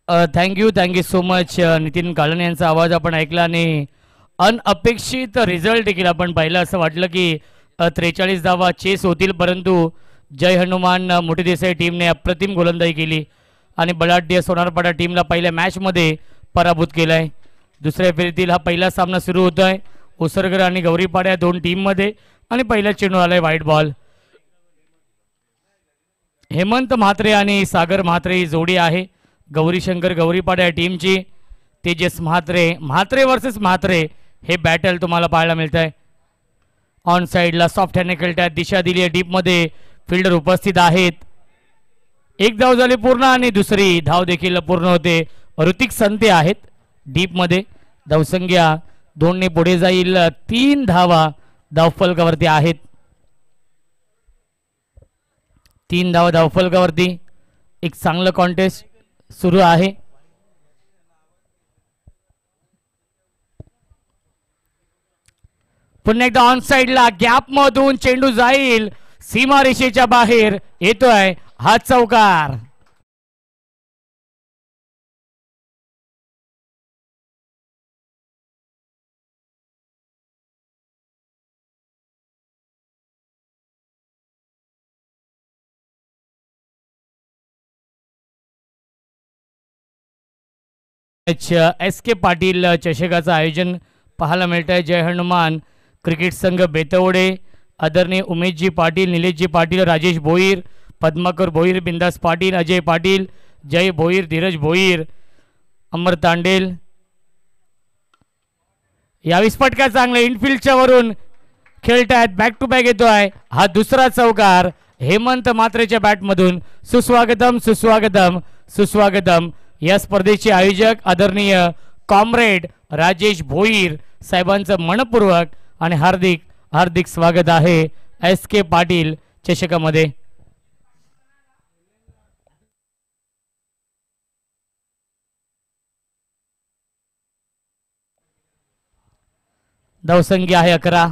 Thank you so much Nitin Kalan यांचा आवाज आपण ऐकला आणि अनअपेक्षित रिझल्ट देखील आपण पाहिलं. असं वाटलं की 43 धावा चेस होतील, परंतु जय हनुमान मोठी देसाई टीमने अप्रतिम गोलंदाजी केली आणि बलाढ्य सोनारपाडा टीमला पहिल्या मॅचमध्ये पराभूत केलं आहे. दुसऱ्या फेरीतील हा पहिला सामना सुरू होतो आहे उसरगर आणि गौरीपाडा या दोन टीममध्ये आणि पहिला चेंडू आलाय व्हाईट बॉल. हेमंत म्हात्रे आणि सागर म्हात्रे ही जोडी आहे गौरीशंकर गौरीपाडा या टीमची. तेजस म्हात्रे वर्सेस म्हात्रे हे बॅटल तुम्हाला पाहायला मिळत आहे. ऑन साईडला सॉफ्ट हँडने खेळतात, दिशा दिली आहे डीपमध्ये, फिल्डर उपस्थित आहेत. एक धाव झाली पूर्ण आणि दुसरी धाव देखील पूर्ण होते. ऋतिक संते आहेत डीपमध्ये. धावसंख्या 2 ने पुढे जाईल. 3 धावा धावफलकावरती आहेत. 3 धावा धावफलकावरती. एक चांगलं कॉन्टेस्ट सुरू आहे. पुन्हा एकदा ऑन साइडला गॅप मधून चेंडू जाईल, सीमा रेषेच्या बाहेर येतोय हा चौकार. एस के पाटील चषकाचं आयोजन पाहायला मिळत आहे. जय हनुमान क्रिकेट संघ बेतवडे, आदरणीय उमेशजी पाटील, निलेशजी पाटील, राजेश भोईर, पद्माकर भोईर, बिंदास पाटील, अजय पाटील, जय भोईर, धीरज भोईर, अमर तांडेल. यावेळेस फटका चांगला इनफिल्डच्या वरून खेळतायत. बॅक टू बॅक येतोय हा दुसरा चौकार हेमंत म्हात्रेच्या बॅटमधून. सुस्वागतम सुस्वागतम सुस्वागतम. या स्पर्धेचे आयोजक आदरणीय कॉम्रेड राजेश भोईर साहेबांचं मनपूर्वक आणि हार्दिक हार्दिक स्वागत आहे एस के पाटील चषकामध्ये. धावसंख्या आहे 11.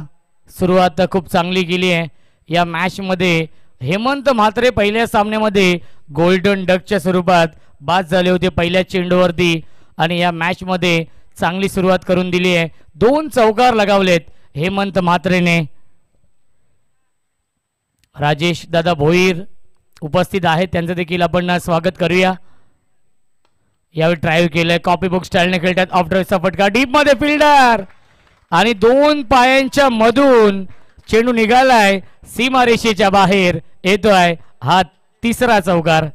सुरुवात खूप चांगली केली आहे या मॅच मध्ये. हेमंत म्हात्रे पहिल्या सामन्यामध्ये गोल्डन डकच्या स्वरूपात बाद झाले होते पहिल्या चेंडूवरती आणि या मॅच मध्ये चांगली सुरुवात करून दिली आहे. 2 चौकार लगावलेत हेमंत म्हात्रेने. राजेश दादा भोईर उपस्थित आहेत, त्यांचं देखील आपण स्वागत करूया. यावेळी ड्राईव्ह केलंय, कॉपी बुक स्टाईलने खेळतात. ऑफ ड्राईव्हचा फटका डीप मध्ये फिल्डर आणि 2 पायांच्या मधून चेंडू निघालाय, सीमारेषेच्या बाहेर येतोय हा तिसरा चौकार.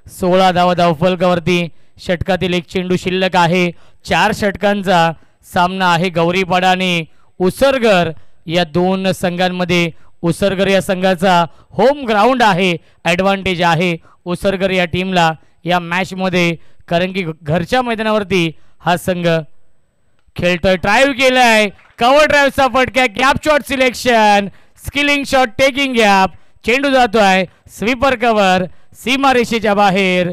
सोळा धावा धावफलकावरती. षटकातील एक चेंडू शिल्लक आहे. 4 षटकांचा सामना आहे. गौरीपाडा आणि उसरगर या 2 संघांमध्ये. उसरगर या संघाचा होम ग्राउंड आहे, ॲडव्हान्टेज आहे उसरगर या टीमला या मॅच मध्ये, कारण की घरच्या मैदानावरती हा संघ खेळतोय. ड्राईव्ह केलाय, कव्हर ड्राईव्हचा फटका, gap shot selection, skilling shot, taking gap, चेंडू जातोय स्वीपर कव्हर, सीमारेषेच्या बाहेर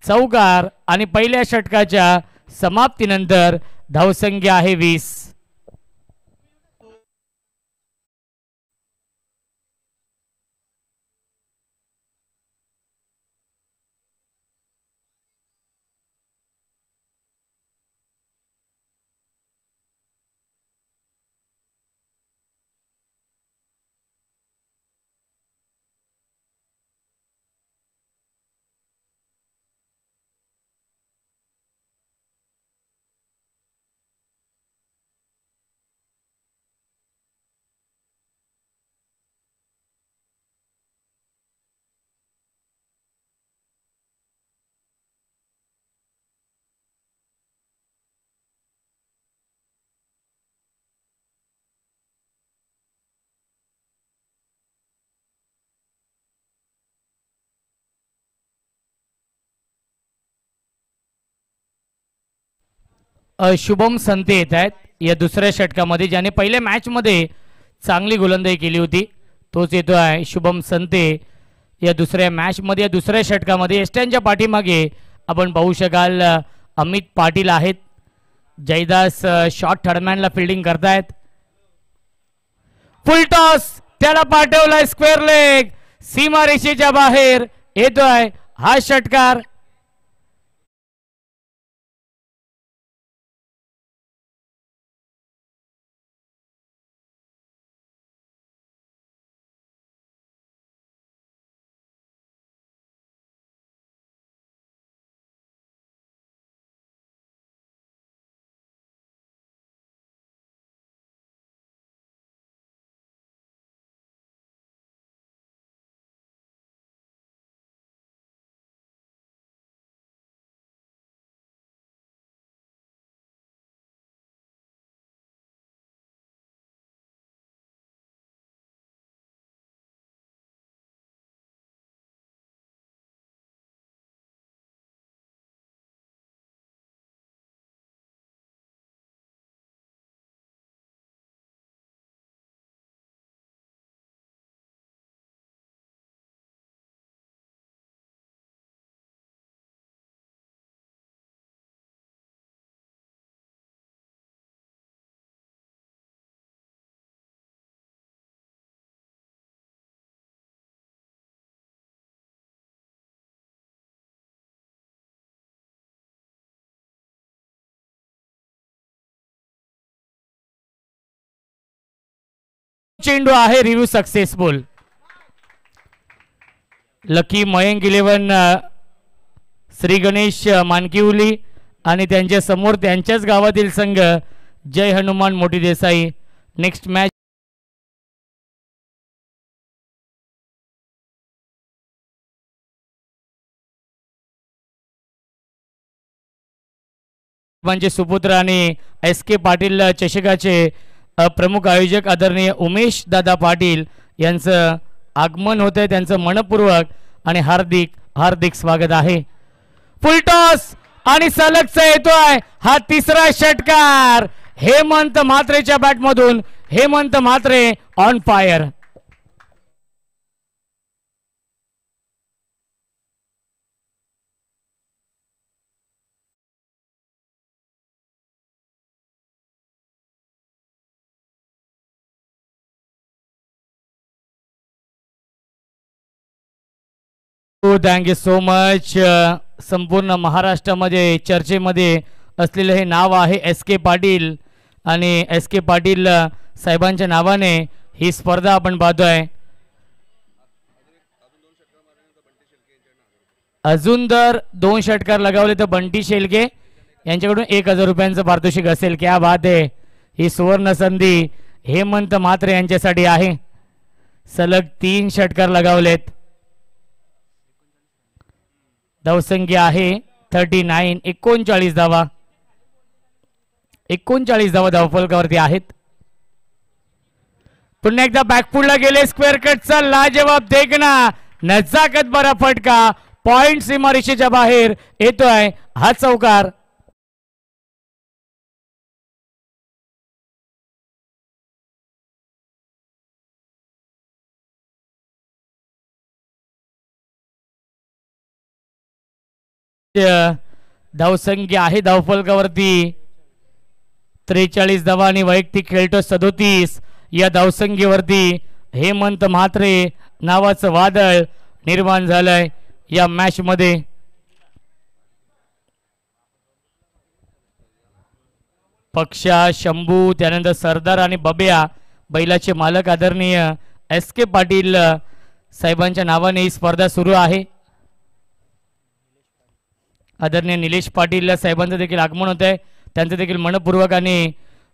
चौकार आणि पहिल्या षटकाच्या समाप्तीनंतर धावसंख्या आहे 20. शुभम संते येत आहेत या दुसऱ्या षटकामध्ये, ज्याने पहिल्या मॅच मध्ये चांगली गोलंदाजी केली होती. तोच येतो आहे शुभम संते या दुसऱ्या मॅच मध्ये. या दुसऱ्या षटकामध्ये एस्टॅनच्या पाठीमागे आपण पाहू शकाल अमित पाटील आहेत. जयदास शॉर्ट थर्डमॅनला फिल्डिंग करतायत. फुल टॉस त्याला पाठवलाय स्क्वेअर लेग, सीमारेषेच्या बाहेर येतोय हा षटकार. चेंडू आहे review successful. Lucky Mayank 11 Shri Ganesh Mankivali आणि त्यांच्या समोर त्यांच्याच गावातील संघ जय हनुमान मोठी देसाई. नेक्स्ट मॅच म्हणजे सुपुत्र आणि एस के पाटील चषकाचे प्रमुख आयोजक आदरणीय उमेश दादा पाटील यांचं आगमन होतंय. त्यांचं मनपूर्वक आणि हार्दिक हार्दिक स्वागत आहे. फुल टॉस आणि सलगचा येतोय हा तिसरा षटकार. हेमंत म्हात्रेच्या बॅटमधून Hemant Mhatre on fire. Thank you so much. संपूर्ण महाराष्ट्रामध्ये चर्चेमध्ये असलेलं हे नाव आहे एस के पाटील आणि एस के पाटील साहेबांच्या नावाने ही स्पर्धा आपण पाहतोय. अजून जर 2 षटकार लगावले तर बंटी शेलके यांच्याकडून 1000 रुपयांचं पारितोषिक असेल. क्या बात आहे. ही सुवर्ण संधी हेमंत म्हात्रे यांच्यासाठी आहे. सलग 3 षटकार लगावलेत. धावसंख्या आहे 39. 39 धावा 39 धावा धावफलकावरती आहेत. पुन्हा एकदा बॅकफुटला गेले. स्क्वेअर कटचा लाजवाब देखना नजाकत बरा फटका. पॉइंट सीमारेषेच्या बाहेर येतोय हा चौकार. धावसंख्या आहे धावफलकावरती 43 धावा आणि वैयक्तिक खेळतो 37. या धावसंख्येवरती हेमंत म्हात्रे नावाचं वादळ निर्माण झालंय या मॅच मध्ये. पक्षा, शंभू, त्यानंतर सरदार आणि बब्या बैलाचे मालक आदरणीय एस के पाटील साहेबांच्या नावाने ही स्पर्धा सुरू आहे. आदरणीय निलेश पाटील साहेबांचं देखील आगमन होत आहे. त्यांचं देखील मनपूर्वक आणि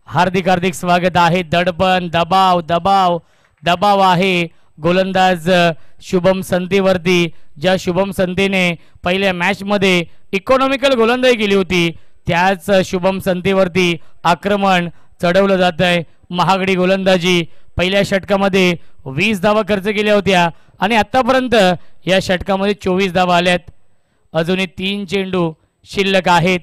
हार्दिक हार्दिक स्वागत आहे. दडपण, दबाव दबाव दबाव आहे गोलंदाज शुभम संतेवरती. ज्या शुभम संतेने पहिल्या मॅच मध्ये इकॉनॉमिकल गोलंदाजी केली होती त्याच शुभम संतेवरती आक्रमण चढवलं जात आहे. महागडी गोलंदाजी. पहिल्या षटकामध्ये 20 धावा खर्च केल्या होत्या आणि आतापर्यंत या षटकामध्ये 24 धावा आल्यात. अजूनही 3 चेंडू शिल्लक आहेत.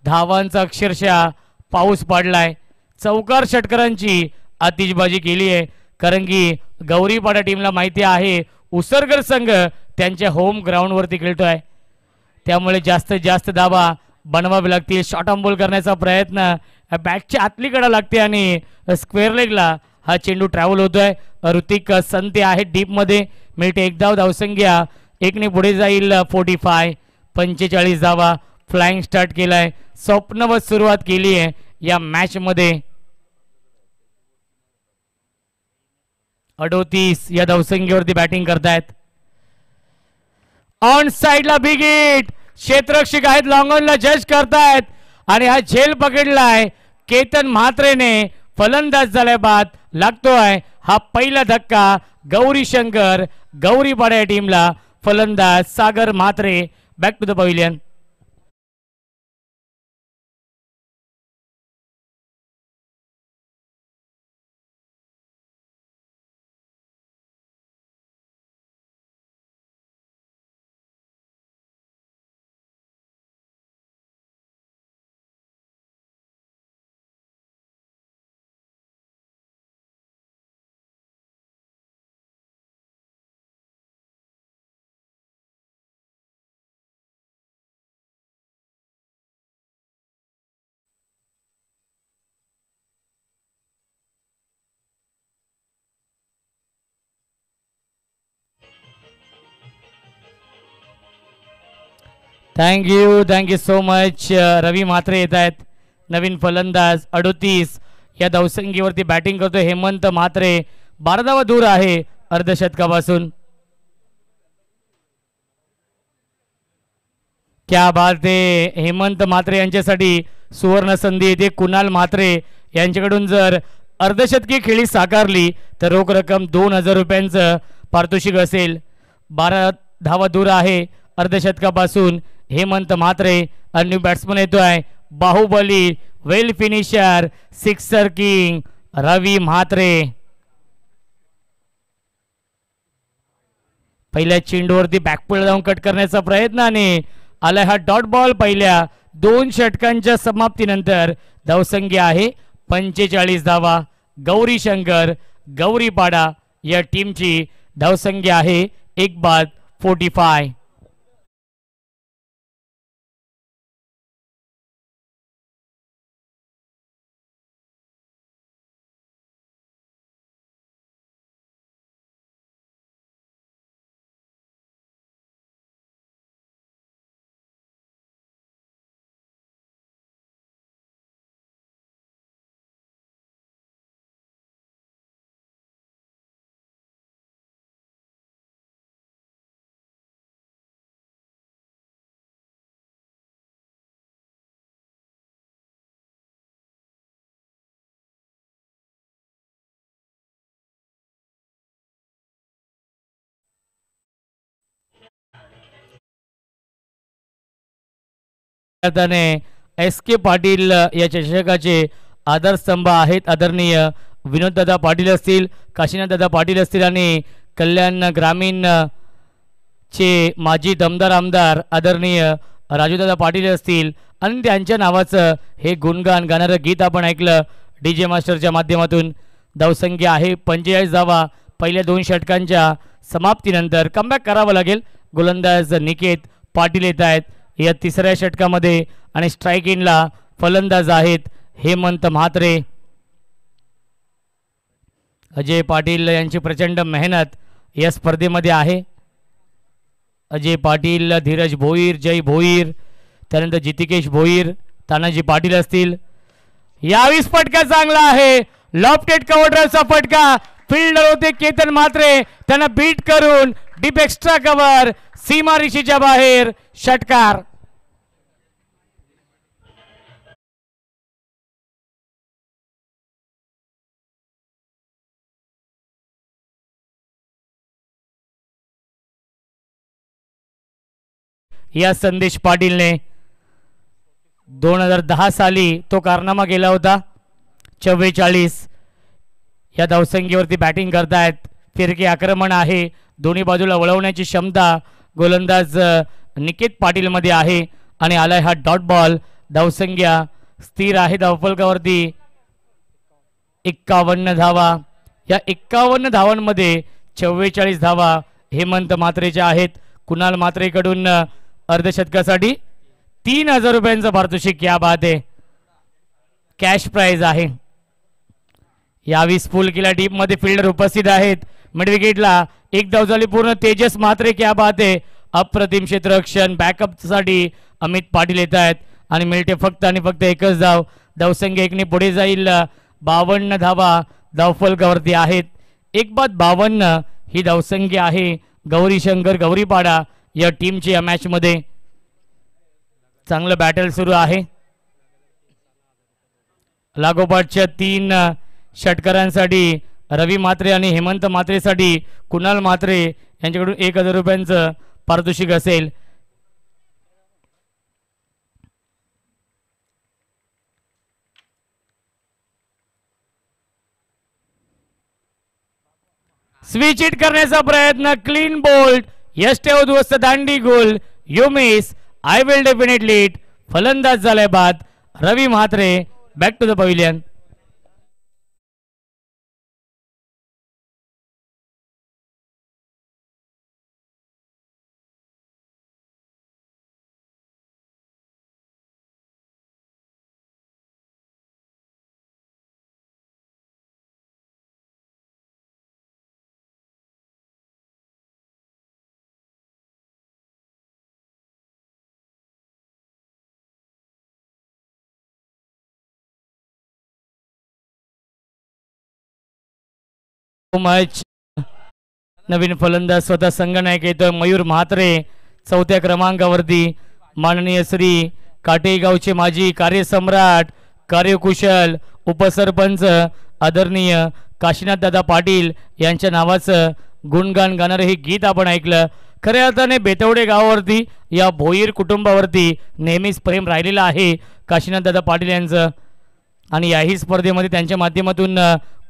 धावांचा अक्षरशः पाऊस पडलाय. चौकार षटकारांची आतिषबाजी केली आहे, कारण की गौरीपाडा टीमला माहिती आहे उसरगर संघ त्यांच्या होम ग्राउंडवरती खेळतोय, त्यामुळे जास्तीत जास्त धावा बनवावे लागतील. शॉर्ट ऑन बॉल करण्याचा प्रयत्न बॅटच्या आतली कडा लागते आणि स्क्वेअर लेगला हा चेंडू ट्रॅव्हल होतोय. ऋतिक संते आहे डीप मध्ये. मिनिट एक धाव, धावसंख्या एकने पुढे जाईल. 45 धावा. फ्लाइंग स्टार्ट केलाय, स्वप्नवत सुरुवात केली आहे या मॅच मध्ये. 38 या धावसंख्येवरती बॅटिंग करतायत. ऑन साइडला बिग हिट, क्षेत्ररक्षक आहेत लॉंग ऑनला जज करतायत आणि हा झेल पकडलाय केतन म्हात्रेने. फलंदाज झालाय बाद, लागतोय हा पहिला धक्का गौरी शंकर गौरीपाडा या टीमला. फलंदाज Sagar Mhatre. Back to the pavilion. Thank you so much. Ravi Mhatre येत आहेत. नवीन फलंदाज. 38 या धावसंख्येवरती बॅटिंग करतो हेमंत म्हात्रे. 12 धावा दूर आहे अर्धशतकापासून. क्या बात आहे. हेमंत म्हात्रे यांच्यासाठी सुवर्ण संधी येते. कुणाल म्हात्रे यांच्याकडून जर अर्धशतकी खेळी साकारली तर रोख रक्कम 2000 रुपयांचं पारितोषिक असेल. 12 धावा दूर आहे अर्धशतकापासून हेमंत म्हात्रे. न्यू बॅट्समन येतोय बाहुबली, वेल फिनिशर, सिक्सर किंग रवी म्हात्रे. पहिल्या चेंडूवरती बॅकपुल जाऊन कट करण्याचा प्रयत्न आणि आलाय हा डॉट बॉल. पहिल्या 2 षटकांच्या समाप्तीनंतर धावसंख्या आहे 45 धावा. गौरी शंकर गौरीपाडा या टीमची धावसंख्या आहे 1 बाद 45. एस के पाटील या चषकाचे आधारस्तंभ आहेत. आदरणीय विनोददादा पाटील असतील, काशीनाथदादा पाटील असतील आणि कल्याण ग्रामीण चे माजी दमदार आमदार आदरणीय राजूदादा पाटील असतील आणि त्यांच्या नावाचं हे गुणगान गाणारं गीत आपण ऐकलं डीजे मास्टरच्या माध्यमातून. धावसंख्या आहे 45 धावा. पहिल्या 2 षटकांच्या समाप्तीनंतर कमबॅक करावं लागेल. गोलंदाज निकेत पाटील येत आहेत या तिसऱ्या षटकामध्ये आणि स्ट्राईक इनला फलंदाज आहेत हेमंत म्हात्रे. अजय पाटील यांची प्रचंड मेहनत या स्पर्धेमध्ये आहे. अजय पाटील, धीरज भोईर, जय भोईर, त्यानंतर जितिकेश भोईर, तानाजी पाटील असतील. यावीस फटका चांगला आहे. लॉफ्टेड कव्हर ड्राईव्हचा फटका. फिल्डर होते केतन म्हात्रे, त्यांना बीट करून डीप एक्स्ट्रा कव्हर सीमा रेषेच्या बाहेर. षटकार. या संदेश पाटीलने 2010 साली तो कारनामा केला होता. 44 या धावसंख्येवरती बॅटिंग करतायत. फिरके आक्रमण आहे. दोन्ही बाजूला वळवण्याची क्षमता गोलंदाज निकेत पाटील मध्ये आहे आणि आलाय हा डॉट बॉल धावसंख्या स्थिर आहे धावफलकावरती 51 धावा. या 51 धावांमध्ये 44 धावा हेमंत मात्रेच्या आहेत. कुणाल मात्रेकडून अर्धशतकासाठी 3000 रुपयांचं पारितोषिक. क्या बात आहे, कॅश प्राइज आहे. यावी स्पूल केला टीम मध्ये फिल्डर उपस्थित आहेत. मिड विकेटला एक धाव झाली पूर्ण. तेजस मात्रे, क्या बात आहे, अप्रतिम क्षेत्ररक्षण. बॅकअप साठी अमित पाटील येत आहेत आणि मिळते फक्त आणि फक्त एकच धाव. धावसंख्या 1ने पुढे जाईल. 52 धावा धावफलकावरती आहेत. 1/52 ही धावसंख्या आहे. गौरी शंकर गौरीपाडा या टीमची या मॅच मध्ये. चांगलं बॅटल सुरू आहे. लागोपाठच्या 3 षटकारांसाठी रवी मात्रे आणि हेमंत मात्रेसाठी कुणाल मात्रे यांच्याकडून 1000 रुपयांचं पारितोषिक असेल. स्विच हिट करण्याचा प्रयत्न, क्लीन बोल्ड. यश ठेव दोस्त, दांडी गोल. You miss, I will definitely it. फलंदाज झालाय बाद. Ravi Mhatre back to the pavilion. Much नवीन फलंदाज स्वतः संघनायक येतोय मयूर म्हात्रे. 4थ्या क्रमांकावरती माननीय श्री काटेगावचे माजी कार्यसम्राट, कार्यकुशल उपसरपंच आदरणीय काशीनाथ दादा पाटील यांच्या नावाचं गुणगान गाणारे हे गीत आपण ऐकलं. खऱ्या अर्थाने बेतवडे गावावरती या भोईर कुटुंबावरती नेहमीच प्रेम राहिलेलं आहे काशीनाथ दादा पाटील यांचं. आणि याही स्पर्धेमध्ये त्यांच्या माध्यमातून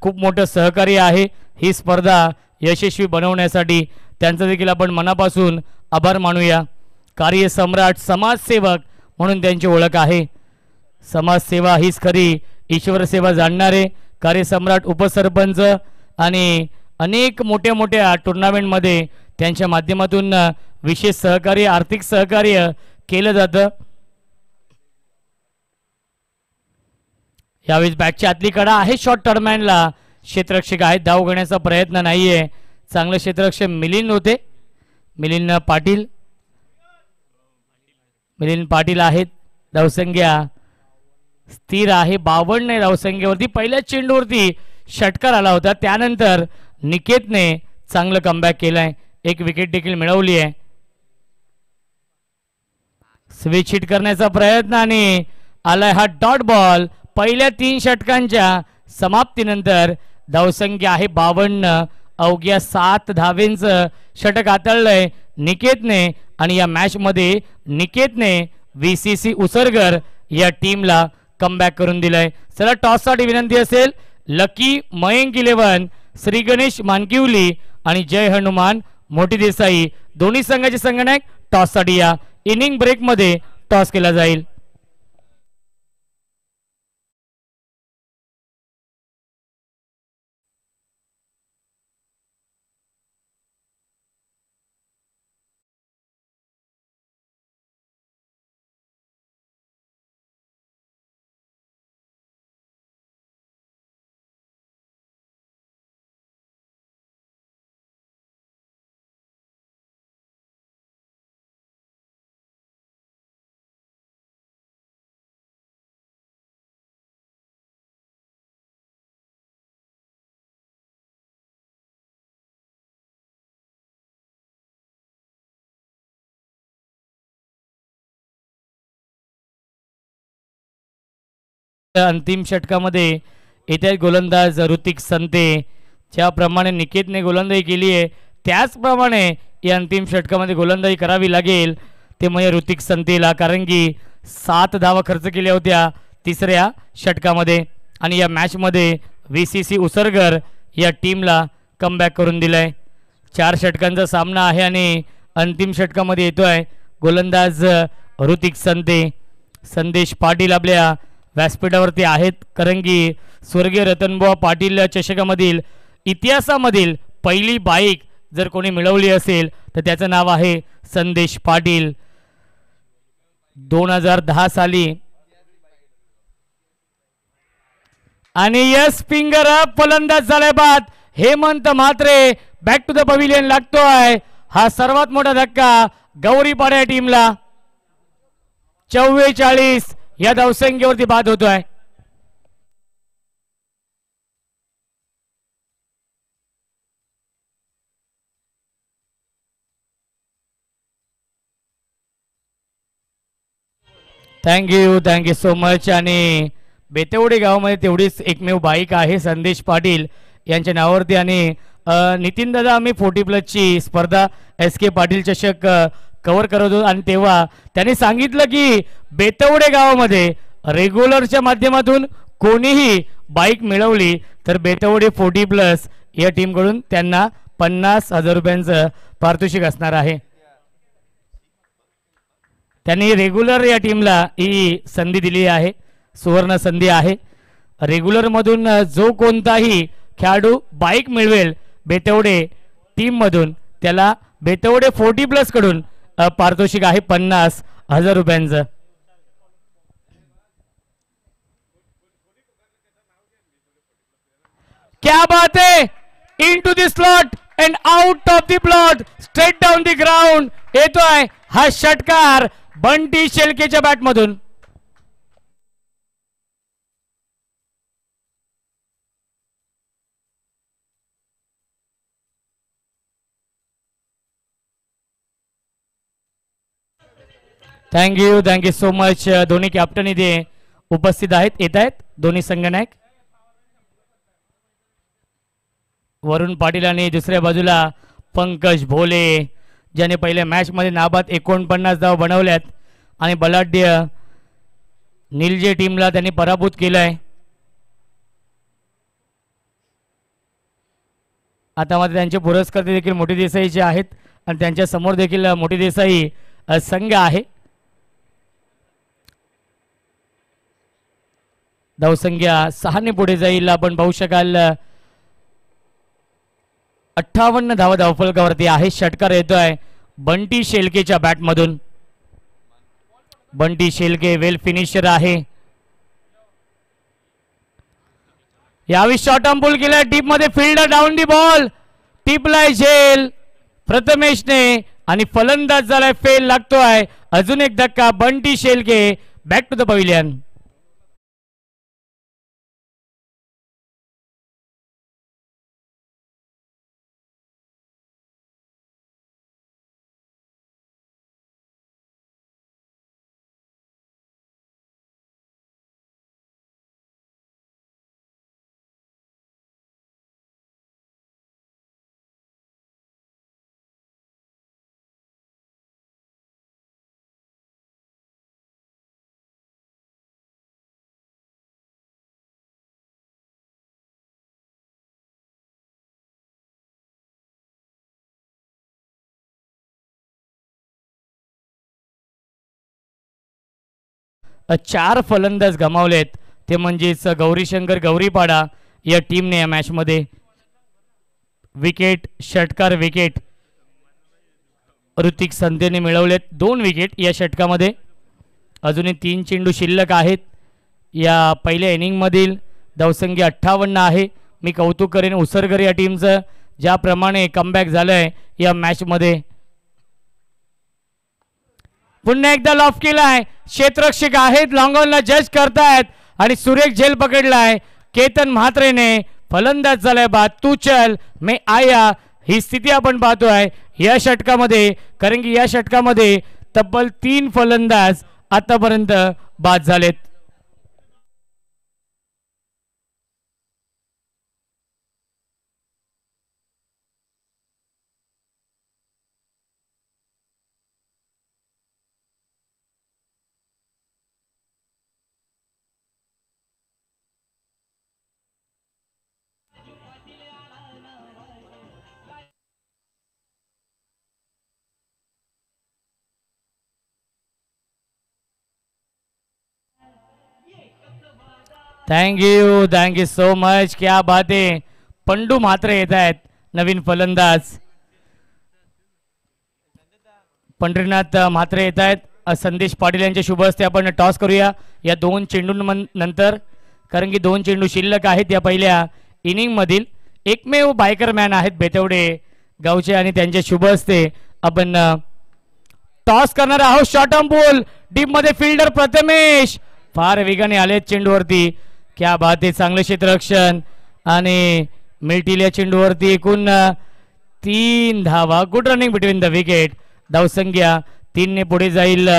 खूप मोठं सहकार्य आहे. ही स्पर्धा यशस्वी बनवण्यासाठी त्यांचं देखील आपण मनापासून आभार मानूया. कार्यसम्राट, समाजसेवक म्हणून त्यांची ओळख आहे. समाजसेवा हीच खरी ईश्वर सेवा जाणणारे कार्यसम्राट, उपसरपंच आणि अनेक मोठ्या मोठ्या टुर्नामेंटमध्ये त्यांच्या माध्यमातून विशेष सहकार्य, आर्थिक सहकार्य केलं जातं. यावेळी बॅटच्या आतली कडा आहे. शॉर्ट टर्मॅनला क्षेत्ररक्षक आहेत. धाव घेण्याचा प्रयत्न नाहीये. चांगलं क्षेत्ररक्षक मिलिंद होते. मिलिंद पाटील आहेत. धावसंख्या स्थिर आहे. 52 धावसंख्येवरती पहिल्या चेंडूवरती षटकार आला होता. त्यानंतर निकेतने चांगलं कमबॅक केलंय. एक विकेट देखील मिळवली आहे. स्विच हिट करण्याचा प्रयत्न आणि आलाय हा डॉट बॉल. पहिल्या 3 षटकांच्या समाप्तीनंतर धावसंख्या आहे 52. अवघ्या 7 धावेंचं षटक हाताळलंय निकेतने आणि या मॅच मध्ये निकेतने VCC उसरगर या टीमला कमबॅक करून दिलंय. चला टॉससाठी विनंती असेल. लकी मयंक 11, श्री गणेश मानकिवली आणि जय हनुमान मोठी देसाई दोन्ही संघाचे संघनायक टॉससाठी या. इनिंग ब्रेक मध्ये टॉस केला जाईल. अंतिम षटकामध्ये येत्या गोलंदाज ऋतिक संते. ज्याप्रमाणे निकेतने गोलंदाजी केली आहे त्याचप्रमाणे या अंतिम षटकामध्ये गोलंदाजी करावी लागेल ते म्हणजे ऋतिक संतेला. कारण की 7 धावा खर्च केल्या होत्या तिसऱ्या षटकामध्ये आणि या मॅचमध्ये VCC उसरगर या टीमला कमबॅक करून दिलाय. 4 षटकांचा सामना आहे आणि अंतिम षटकामध्ये येतोय गोलंदाज ऋतिक संते. संदेश पाटील आपल्या व्यासपीठावरती आहेत, कारण की स्वर्गीय रतनबुवा पाटील चषकामधील इतिहासामधील पहिली बाईक जर कोणी मिळवली असेल तर त्याचं नाव आहे संदेश पाटील. 2010 साली. आणि यस फिंगर अप फलंदाज झालाय बाद. Hemant Mhatre back to the pavilion लागतोय. हा सर्वात मोठा धक्का गौरीपाडा टीमला. 44 या धावसंख्येवरती बाद होतोय. Thank you so much. आणि बेतेवडे गावामध्ये तेवढीच एकमेव बाईक आहे संदेश पाटील यांच्या नावावरती. आणि नितीन दादा आम्ही 40+ स्पर्धा SK पाटील चषक कव्हर करत होतो आणि तेव्हा त्यांनी सांगितलं की बेतवडे गावामध्ये रेग्युलरच्या माध्यमातून कोणीही बाईक मिळवली तर बेतवडे 40+ या टीमकडून त्यांना 50,000 रुपयांचं पारितोषिक असणार आहे. त्यांनी रेग्युलर या टीमला ही संधी दिली आहे, सुवर्ण संधी आहे. रेग्युलर मधून जो कोणताही खेळाडू बाईक मिळवेल बेतवडे टीम मधून त्याला बेतवडे 40+ कडून पारितोषिक आहे 50,000 रुपयांचं. क्या बात है. Into the slot and out of the plot straight down the ground येतोय हा षटकार बंटी शेळकेच्या बॅट मधून. Thank you so much. दोन्ही कॅप्टन इथे उपस्थित आहेत, येत आहेत दोन्ही संघनायक. वरुण पाटील आणि दुसऱ्या बाजूला पंकज भोले ज्याने पहिल्या मॅच मध्ये नाबाद 49 धावा बनवल्यात आणि बलाढ्य निलजे टीमला त्यांनी पराभूत केलाय. आता मध्ये त्यांचे पुरस्कर्ते देखील मोठी देसाईचे आहेत आणि त्यांच्या समोर देखील मोठी देसाई संघ आहे. धावसंख्या 6 ने पुढे जाईल. आपण पाहू शकाल 58 धावा धावफलकावरती आहे. षटकार येतोय बंटी शेळकेच्या बॅट मधून. बंटी शेळके वेल फिनिशर आहे. यावेळी शॉर्ट आर्म पुल केला टीप मध्ये. Fielder down the ball. टिपलाय झेल प्रथमेशने आणि फलंदाज झालाय फेल लागतोय. अजून एक धक्का. Bunty Shelke back to the pavilion. चार फलंदाज गमावलेत, ते म्हणजेच गौरीशंकर गौरीपाडा या टीमने या मॅच मध्ये. विकेट षटकार विकेट ऋतिक संतेने मिळवलेत 2 विकेट या षटकामध्ये. अजूनही 3 चेंडू शिल्लक आहेत या पहिल्या इनिंग मधील. धावसंख्या 58 आहे. मी कौतुक करेन उसरकर या टीमचं ज्याप्रमाणे कमबॅक झालंय या मॅच मध्ये. पुन्हा एकदा लॉफ केलाय. क्षेत्ररक्षक आहेत लॉंगॉनला जज करतायत आणि सुरेख झेल पकडलाय. केतन म्हात्रेने फलंदाज झालाय बाद. तू चल मैं आया ही स्थिती आपण पाहतोय या षटकामध्ये, कारण की या षटकामध्ये तब्बल 3 फलंदाज आतापर्यंत बाद झालेत. Thank you so much. क्या बात आहे. पंडू मात्र येत आहेत नवीन फलंदाज. पंढरीनाथ मात्र येत आहेत. संदेश पाटील यांच्या शुभ हस्ते आपण टॉस करूया या 2 चेंडूंनंतर, कारण की 2 चेंडू शिल्लक आहेत या पहिल्या इनिंग मधील. एकमेव बायकर मॅन आहेत बेतवडे गावचे आणि त्यांच्या शुभ हस्ते आपण टॉस करणार आहोत. शॉर्ट ऑन बॉल डीप मध्ये फिल्डर प्रथमेश फार वेगाने आले चेंडूवरती. क्या बात आहे. चांगलं क्षेत्ररक्षण आणि मिळतील या चेंडूवरती. एकूण 3 धावा. Good running between the wicket. धावसंख्या 3 ने पुढे जाईल.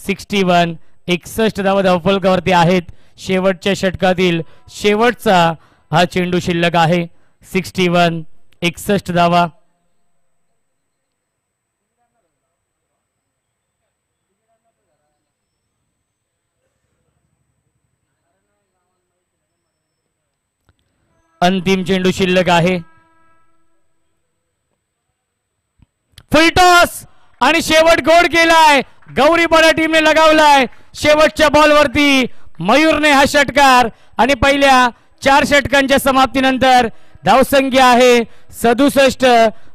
61. 61 धावा धावफलकावरती आहेत. शेवटच्या षटकातील शेवटचा हा चेंडू शिल्लक आहे. 61. 61 धावा. अंतिम चेंडू शिल्लक आहे. फुल टॉस आणि शेवट गोड केलाय. गौरीपाडा टीमने लगावलाय. शेवटच्या बॉलवरती मयूरने हा षटकार आणि पहिल्या 4 षटकांच्या समाप्तीनंतर धावसंख्या आहे 67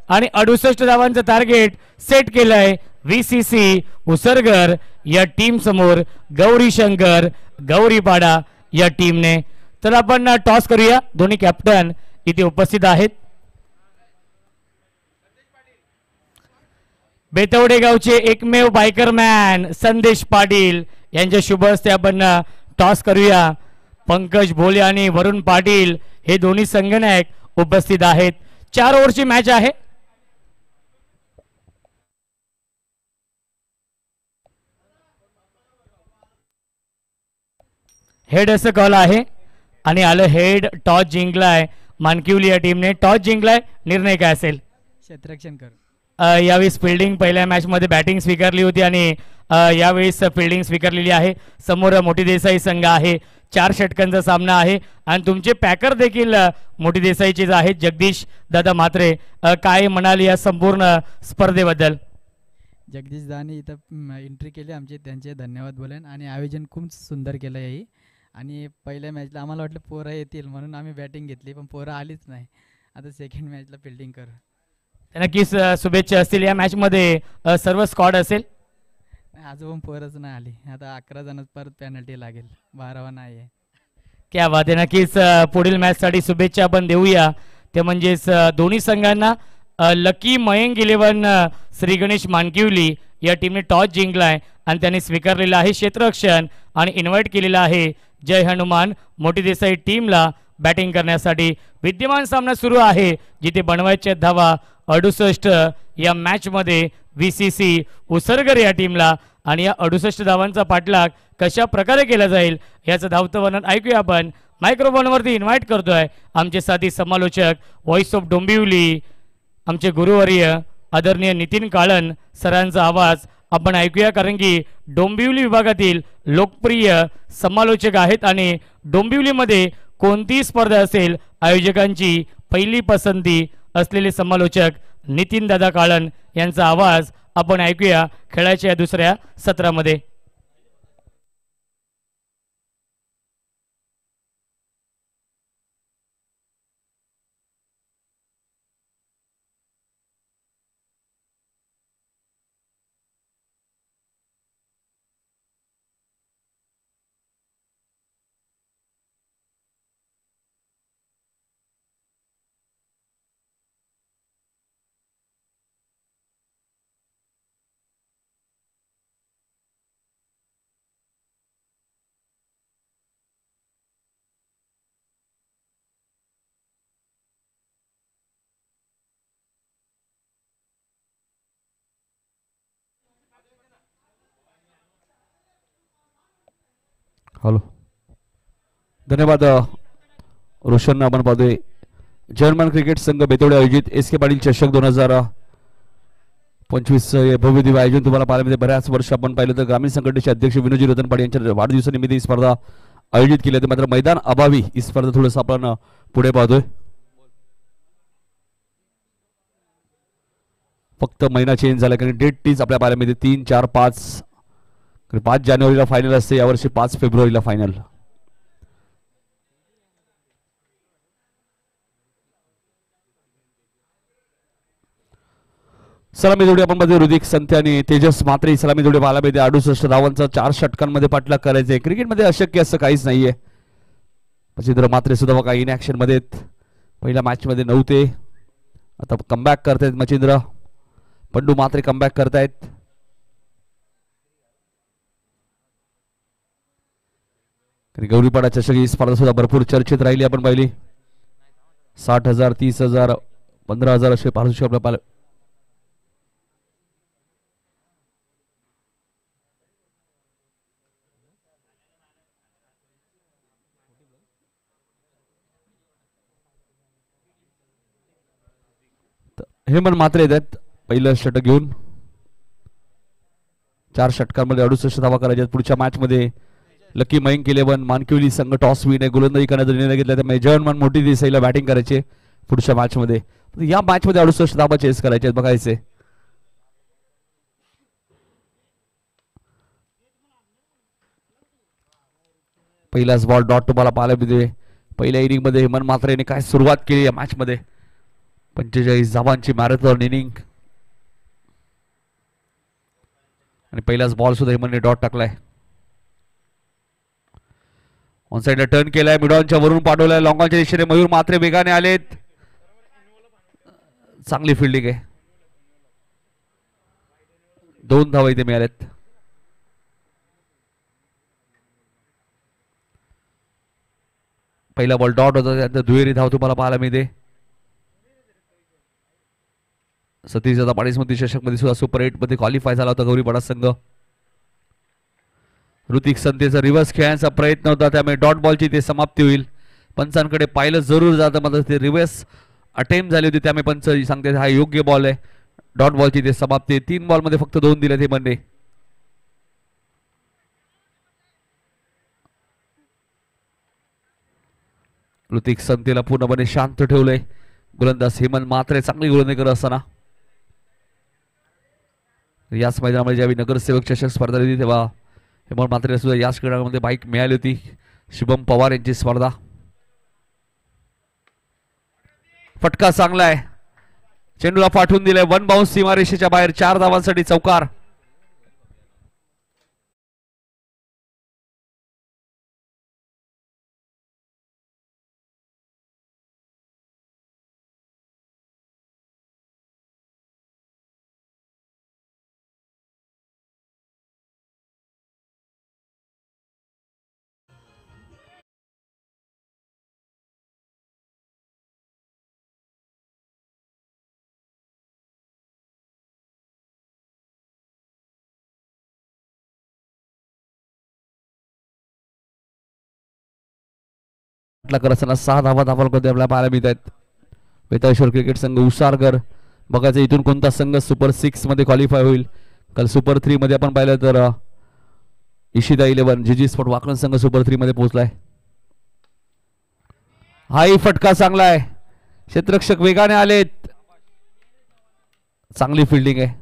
आणि 68 धावांचं टार्गेट सेट केलंय व्हीसीसी उसरगर या टीम समोर. गौरी शंकर गौरीपाडा या टीमने. तर आपण टॉस करूया. दोन्ही कॅप्टन इथे उपस्थित आहेत. बेतवडे गावचे एकमेव बायकर मॅन संदेश पाटील यांच्या शुभ हस्ते आपण टॉस करूया. पंकज भोले आणि वरुण पाटील हे दोन्ही संघनायक उपस्थित आहेत. 4 ओव्हरची मॅच आहे. हेड असं कॉल आहे आणि आलं हेड. टॉस जिंकलाय मानकिवली या टीमने. टॉस जिंकलाय. निर्णय काय असेल? क्षेत्ररक्षण कर. यावेळेस फिल्डिंग पहिल्या मॅच मध्ये बॅटिंग स्वीकारली होती आणि यावेळेस फिल्डिंग स्वीकारलेली आहे. समोर मोठी देसाई संघ आहे. 4 षटकांचा सामना आहे आणि तुमचे पॅकर देखील मोठी देसाईचेच आहेत. जगदीश दादा म्हात्रे काय म्हणाल या संपूर्ण स्पर्धेबद्दल? जगदीश दानी इथं एंट्री केली आमचे, त्यांचे धन्यवाद बोलेन. आणि आयोजन खूप सुंदर केलं आहे. आणि पहिल्या मॅचला आम्हाला वाटलं पोरं येतील म्हणून आम्ही बॅटिंग घेतली, पण पोरं आलीच नाही. आता सेकंड मॅचला फिल्डिंग कर. नक्कीच शुभेच्छा असतील. या मॅच मध्ये सर्व स्क्वॉड असेल. अजून पोरच नाही आली. आता 11 जण परत पेनल्टी लागेल. 12वा नाही आहे. क्या बात आहे. नक्कीच पुढील मॅच साठी शुभेच्छा आपण देऊया. ते म्हणजेच दोन्ही संघांना. लकी मयंक 11 श्री गणेश मानकिवली या टीमने टॉस जिंकलाय आणि त्यांनी स्वीकारलेलं आहे क्षेत्ररक्षण आणि इन्व्हाइट केलेलं आहे जय हनुमान मोठी देसाई टीमला बॅटिंग करण्यासाठी. विद्यमान सामना सुरू आहे जिथे बनवायच्या धावा 68 या मॅच मध्ये व्हीसीसी उसरगर या टीमला. आणि या 68 धावांचा पाठलाग कशा प्रकारे केला जाईल याचं धावतं वर्णन ऐकूया आपण. मायक्रोफोनवरती इन्व्हाइट करतोय आमचे साथी समालोचक व्हॉइस ऑफ डोंबिवली आमचे गुरुवर्य आदरणीय नितीन काळन सरांचा आवाज आपण ऐकूया. कारण की डोंबिवली विभागातील लोकप्रिय समालोचक आहेत आणि डोंबिवलीमध्ये कोणतीही स्पर्धा असेल आयोजकांची पहिली पसंती असलेले समालोचक नितीन दादा काळन यांचा आवाज आपण ऐकूया खेळाच्या दुसऱ्या सत्रामध्ये. हॅलो, धन्यवाद रोशन. आपण पाहतोय जर्मन क्रिकेट संघ बेतवडे आयोजित एस के पाटील चषक 2025 भव्य दिव्य आयोजन तुम्हाला पाहायला मिळते. बऱ्याच वर्ष आपण पाहिलं तर ग्रामीण संघटनेचे अध्यक्ष विनोजी रतनपाडे यांच्या वाढदिवसानिमित्त ही स्पर्धा आयोजित केली होती. मात्र मैदान अभावी ही स्पर्धा थोडंसं आपण पुढे पाहतोय. फक्त महिना चेंज झाला कारण डेट तीच आपल्या पाहायला मिळते. 3, 4, 5 5 जानेवारीला फायनल असते. यावर्षी 5 फेब्रुवारीला फायनल. सलामी जोडी आपण मध्ये ऋतिक संते आणि तेजस मात्रे सलामी जोडी पाहायला मिळते. 68 धावांचा 4 षटकांमध्ये पाठलाग करायचे. क्रिकेटमध्ये अशक्य असं काहीच नाहीये. मच्छिंद्र मात्रे सुद्धा बघा इन ऍक्शन मध्ये पहिल्या मॅच मध्ये नव्हते, आता कमबॅक करतायत मच्छिंद्र. पंडू मात्रे कमबॅक करतायत. गौरीपाडा चषक ही स्पर्धा सुद्धा भरपूर चर्चेत राहिली. आपण पाहिली 60,000 30,000 15,000 असे पारितोषिक आपल्या पाहिलं. हेमंत मात्रे येतात पहिलं षटक घेऊन. 4 षटकांमध्ये 68 धावा करायच्या. पुढच्या मॅच मध्ये लकी मयंक 11 मानकिवली संघ टॉस विन आहे, गोलंदाजी करण्याचा निर्णय घेतला. त्यामुळे जयवंत मोठी देसाईला बॅटिंग करायचे पुढच्या मॅच मध्ये. या मॅच मध्ये 68 धावा चेस करायचे बघायचे. पहिलाच बॉल डॉट तुम्हाला पाहायला मिळते. पहिल्या इनिंग मध्ये हेमंत मात्रेने काय सुरुवात केली या मॅच मध्ये. 45 धावांची मॅरेथॉन इनिंग आणि पहिलाच बॉल सुद्धा हेमंतने डॉट टाकलाय. ऑन साइडला टर्न केलाय, मिडॉनच्या वरून पाठवलाय. लॉंगॉनच्या दिशेने मयूर मात्रे वेगाने आलेत. चांगली फिल्डिंग आहे. 2 धावा इथे मिळाल्यात. पहिला बॉल डॉट होता, त्यानंतर दुहेरी धाव तुम्हाला पाहायला मिळते. सतीश दादा पाटील स्मृती चषक मध्ये सुद्धा सुपर 8 मध्ये क्वालिफाय झाला होता गौरीपाडा संघ. ऋतिक संतेचा रिव्हर्स खेळण्याचा प्रयत्न होता, त्यामुळे डॉट बॉलची ते समाप्ती होईल. पंचांकडे पाहिलं जरूर जातं, मात्र ते रिव्हर्स अटेम्प्ट झाली होती, त्यामुळे पंच सांगते हा योग्य बॉल आहे. डॉट बॉलची ते समाप्ती. 3 बॉल मध्ये फक्त 2 दिले ते म्हणणे. ऋतिक संतेला पूर्णपणे शांत ठेवलंय. गोलंदाज हेमंत मात्रे चांगली गोलंदाजी करत असताना याच मैदानामध्ये ज्यावेळी नगरसेवक चषक स्पर्धा होती तेव्हा हेमंत मात्रे सुद्धा याच क्रीडामध्ये बाईक मिळाली होती. शुभम पवार यांची स्पर्धा. फटका चांगला आहे, चेंडूला पाठवून दिलाय. 1 बाउन्स सीमारेषेच्या बाहेर. 4 धावांसाठी चौकार. करत असताना 6 धावा आपल्याला पाहायला मिळत आहेत. बेताळेश्वर क्रिकेट संघ उसारकर. बघायचं इथून कोणता संघ सुपर 6 मध्ये क्वालिफाय होईल. काल सुपर 3 मध्ये आपण पाहिलं तर इशिता 11 जीजी स्पोर्ट वाकण संघ सुपर 3 मध्ये पोहोचलाय. हाही फटका चांगला आहे. क्षेत्ररक्षक वेगाने आलेत. चांगली फिल्डिंग आहे.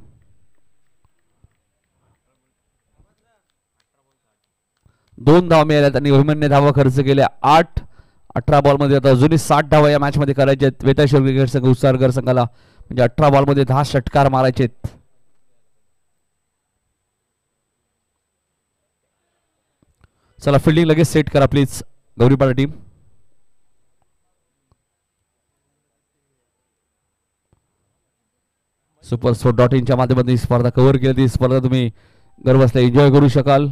2 धावा मिळाल्यात आणि हेमंतने धावा खर्च केल्या. 18 बॉल मध्ये आता अजूनही 60 धावा या मॅच मध्ये करायचे आहेत. वेताळेश्वर क्रिकेट संघ उसारकर संघाला, म्हणजे 18 बॉल मध्ये 10 षटकार मारायचे आहेत. चला फिल्डिंग लगेच सेट करा please Gauripada team. Super sport .in च्या माध्यमातून ही स्पर्धा कव्हर केली. ती स्पर्धा तुम्ही घर बसल्या एन्जॉय करू शकाल.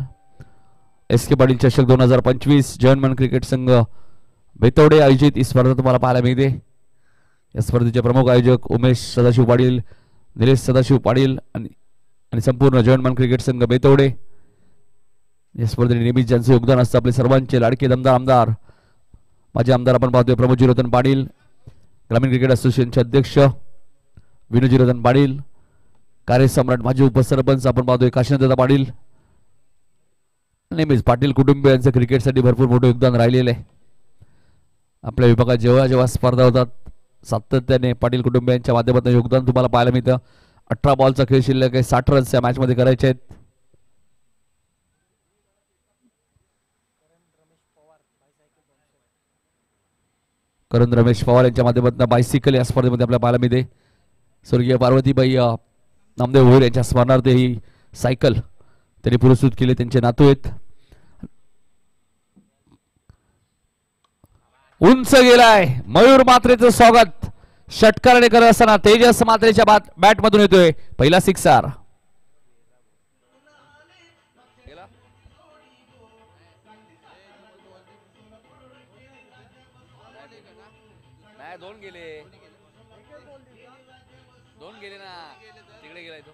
SK पाटील चषक 2025 जयवंत क्रिकेट संघ बेतवडे आयोजित ही स्पर्धा तुम्हाला पाहायला मिळते. या स्पर्धेचे प्रमुख आयोजक उमेश सदाशिव पाटील, निलेश सदाशिव पाटील आणि संपूर्ण जयवंत क्रिकेट संघ बेतवडे. या स्पर्धेत नेहमीच ज्यांचं योगदान असतं आपले सर्वांचे लाडके दमदार आमदार माजी आमदार आपण पाहतोय प्रमोदजी रतन पाटील, ग्रामीण क्रिकेट असोसिएशनचे अध्यक्ष विनोदजी रतन पाटील, कार्यसम्राट माजी उपसरपंच आपण पाहतोय काशीनाथदादा पाटील. नेहमीच पाटील कुटुंबियांचं क्रिकेटसाठी भरपूर मोठं योगदान राहिलेलं आहे. आपल्या विभागात जेव्हा जेव्हा स्पर्धा होतात सातत्याने पाटील कुटुंबियांच्या माध्यमातून योगदान तुम्हाला पाहायला मिळतं. 18 बॉलचा खेळ शिल्लक आहे. 60 रन्स या मॅच मध्ये करायचे आहेत. करण रमेश पवार यांच्या माध्यमातून बायसिकल या स्पर्धेमध्ये आपल्याला पाहायला मिळते. स्वर्गीय पार्वतीबाई नामदेव भोईर यांच्या स्मरणार्थ ही सायकल त्यांनी पुरस्कृत केले. त्यांचे नातू आहेत. उंच गेलाय मयूर मात्रेचं स्वागत षटकाराने करत असताना तेजस मात्रेच्या बॅट मधून येतोय पहिला सिक्सर. दोन गेले ना तिकडे गेलाय तो.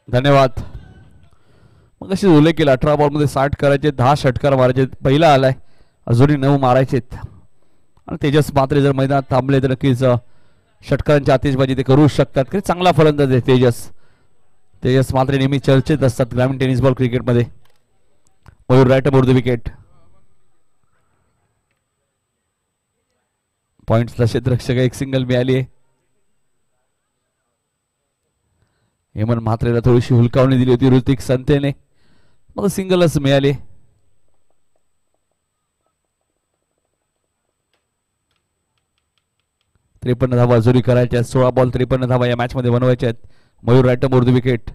धन्यवाद. मग अशी उल्लेख केला 18 बॉल मध्ये 60 करायचे, 10 षटकार मारायचे. पहिला आलाय, अजूनही 9 मारायचे. आणि तेजस मात्रे जर मैदानात थांबले तर नक्कीच षटकारांची आतिषबाजी ते करू शकतात. की चांगला फलंदाज आहे तेजस मात्रे नेहमी चर्चेत असतात ग्रामीण टेनिस बॉल क्रिकेटमध्ये. Mayur right aboard the wicket. पॉइंट्सला क्षेत्ररक्षक एक सिंगल मिळाली आहे. हेमंत म्हात्रेला थोडीशी हुलकावणी दिली होती ऋतिक संतेने, मग सिंगलच मिळाले. त्रेपन्न धावा जोरी करायच्या. 16 बॉल 53 धावा या मॅच मध्ये बनवायच्या आहेत. Mayur right aboard the wicket.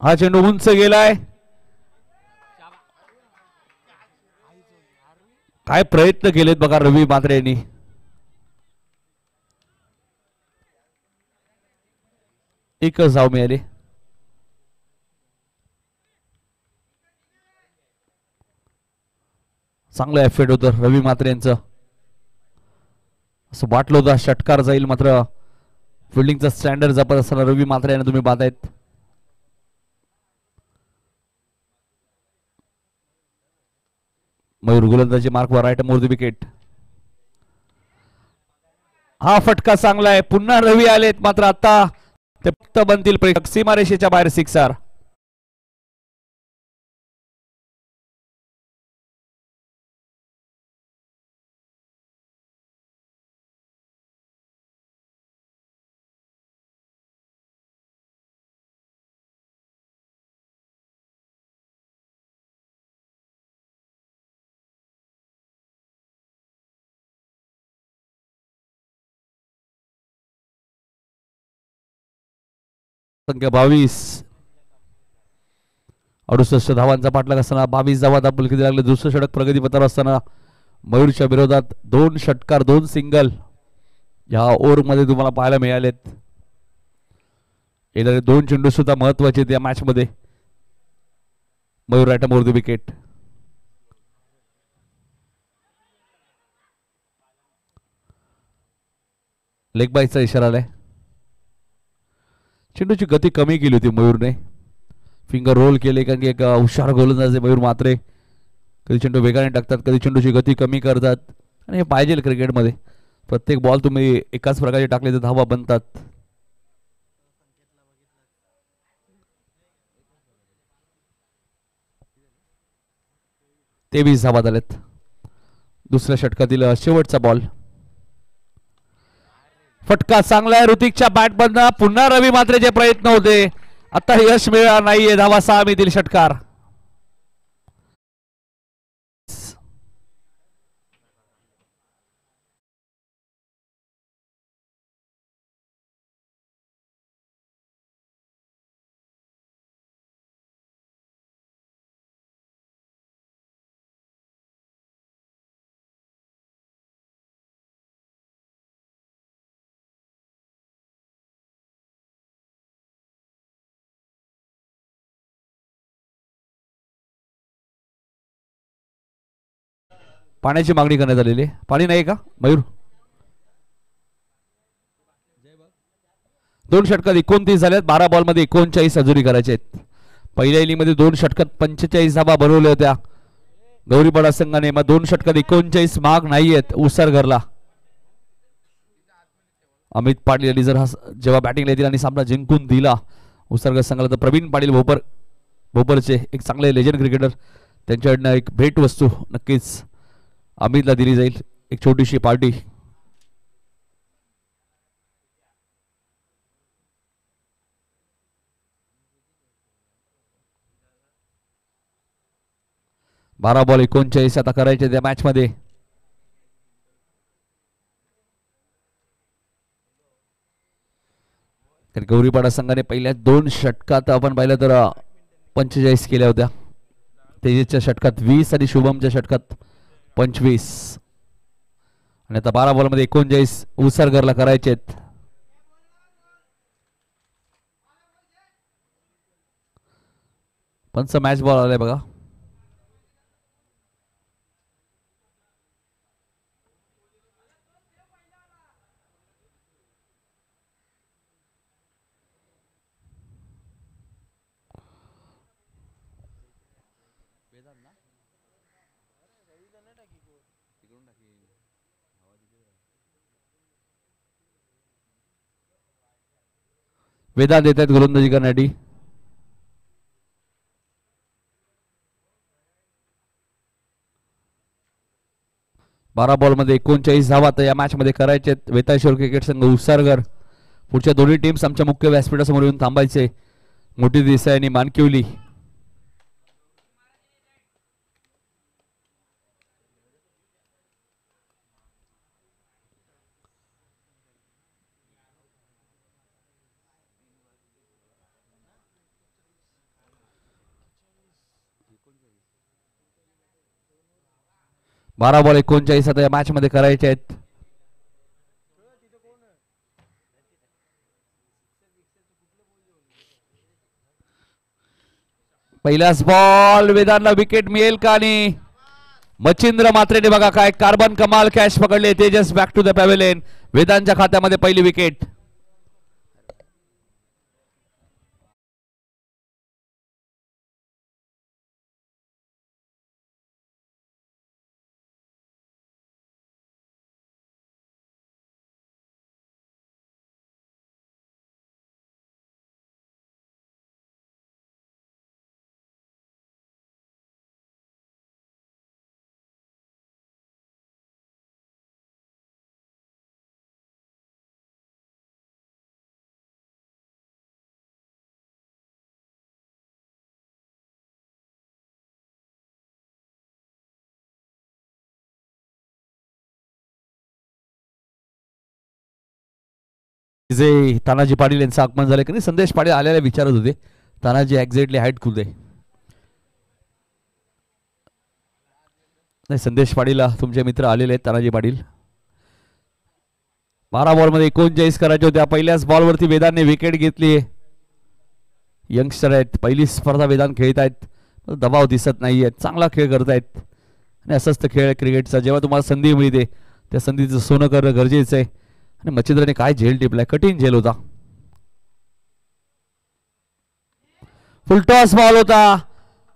हा चेंडू उंच गेलाय. काय प्रयत्न केलेत बघा रवी म्हात्रे यांनी. एकच धाव मिळाली. चांगलं एफर्ट होतं रवी म्हात्रे यांचं. असं वाटलं होतं षटकार जाईल, मात्र फिल्डिंगचा स्टँडर्ड जपत असताना रवी म्हात्रे यांना तुम्ही पाहतायत. मयूर गोलंदाजी मार्कवर राईट मोर द विकेट. हा फटका चांगला आहे. पुन्हा रवी आलेत, मात्र आता ते फक्त बनतील प्रेक्षक. सीमारेषेच्या बाहेर सिक्सर. संख्या 22. 68 धावांचा पाठलाग असताना 22 धावा दाबुलकीला लागले. दुसरं षटक प्रगतीपथावर असताना मयूरच्या विरोधात 2 षटकार 2 सिंगल या ओव्हर मध्ये तुम्हाला पाहायला मिळालेत. येणारे 2 चेंडू सुद्धा महत्वाचे या मॅच मध्ये. Mayur right more the wicket. Leg बाईचा इशारा आलाय. चेंडूची गती कमी केली होती मयूरने. फिंगर रोल केले, कारण की एक हुशार गोलंदाज आहे मयूर म्हात्रे. कधी चेंडू वेगाने टाकतात, कधी चेंडूची गती कमी करतात, आणि हे पाहिजे क्रिकेटमध्ये. प्रत्येक बॉल तुम्ही एकाच प्रकारे टाकले तर धावा बनतात. ते 20 धावा झालेत. दुसऱ्या षटकातील शेवटचा बॉल. फटका चांगला आहे ऋतिकच्या बॅट बंद. पुन्हा रवी म्हात्रेचे प्रयत्न होते, आता यश मिळणार नाहीये. धावा 6 मिळतील. षटकार. पाण्याची मागणी करण्यात आलेली. पाणी नाही का मयूर? 2 षटकात 29 झाल्यात. 12 बॉलमध्ये 39 हजेरी करायचे आहेत. पहिल्या इनिंगमध्ये 2 षटकात 45 धावा बनवल्या होत्या गौरीपाडा संघाने. मग 2 षटकात 39 माग नाही आहेत उसरगरला. अमित पाटील यांनी जर जेव्हा बॅटिंगला येतील आणि सामना जिंकून दिला उसरगर संघाला, तर प्रवीण पाटील भोपरचे एक चांगले लेजंड क्रिकेटर, त्यांच्याकडनं एक भेटवस्तू नक्कीच अमितला दिली जाईल, एक छोटीशी पार्टी. बारा बॉल 39 आता करायचे त्या मॅच मध्ये. गौरीपाडा संघाने पहिल्या 2 षटकात आपण पाहिलं तर 45 केल्या होत्या. तेजसच्या षटकात 20 आणि शुभमच्या षटकात 25. आणि आता 12 बॉल मध्ये 39 उसरगरला करायचे आहेत. पंच मॅच बॉल आलाय बघा. वेदांत येत आहेत गोलंदाजी करण्यासाठी. बारा बॉल मध्ये 39 धावा तर या मॅच मध्ये करायचे. वेताळेश्वर क्रिकेट संघ उसरगर. पुढच्या दोन्ही टीम्स आमच्या मुख्य व्यासपीठासमोर येऊन थांबायचे. मोठी देसाई आणि मानकिवली. बारा बॉल 39 आता या मॅच मध्ये करायचे आहेत. पहिलाच बॉल वेदांना विकेट मिळेल का? आणि मच्छिंद्र मात्रेने बघा काय कार्बन कमाल कॅच पकडले. Tejas back to the pavilion. वेदांच्या खात्यामध्ये पहिली विकेट. जे तानाजी पाटील यांचं आगमन झालं की नाही, संदेश पाटील आलेले विचारत होते तानाजी एक्झॅक्टली हाईट कुठे नाही. संदेश पाटील तुमचे मित्र आलेले आहेत तानाजी पाटील. 12 बॉल मध्ये 39 करायचे होत्या. पहिल्याच बॉलवरती वेदांतने विकेट घेतली. यंगस्टर आहेत, पहिली स्पर्धा वेदांत खेळत आहेत, दबाव दिसत नाहीये, चांगला खेळ करतायत. आणि असंच तर खेळ क्रिकेटचा, जेव्हा तुम्हाला संधी मिळते त्या संधीचं सोनं करणं गरजेचं आहे. आणि मच्छिंद्रने काय झेल टिपलाय, कठीण झेल होता. फुलटॉस बॉल होता,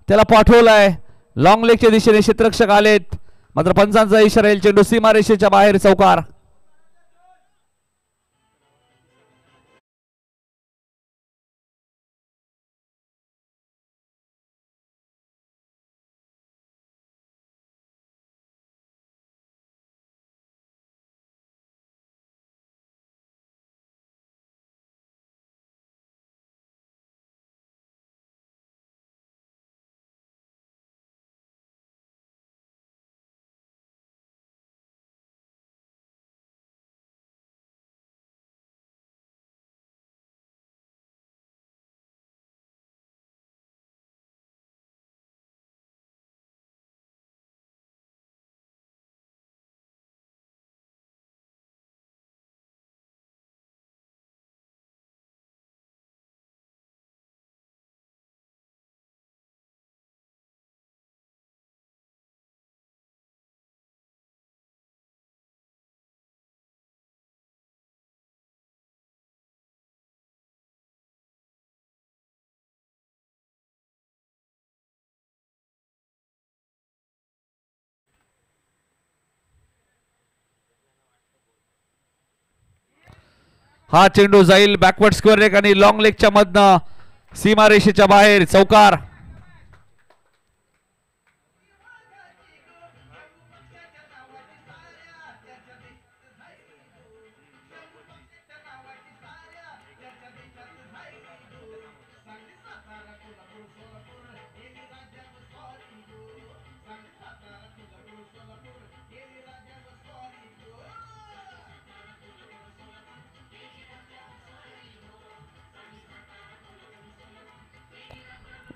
त्याला पाठवलाय लॉंग लेगच्या दिशेने. क्षेत्ररक्षक आलेत, मात्र पंचांचा इशारा येईल. चेंडू सीमारेषेच्या बाहेर, चौकार. हा चेंडू जाईल बॅकवर्ड स्क्वेअर लेग आणि लॉंग लेगच्या मधनं सीमारेषेच्या बाहेर चौकार.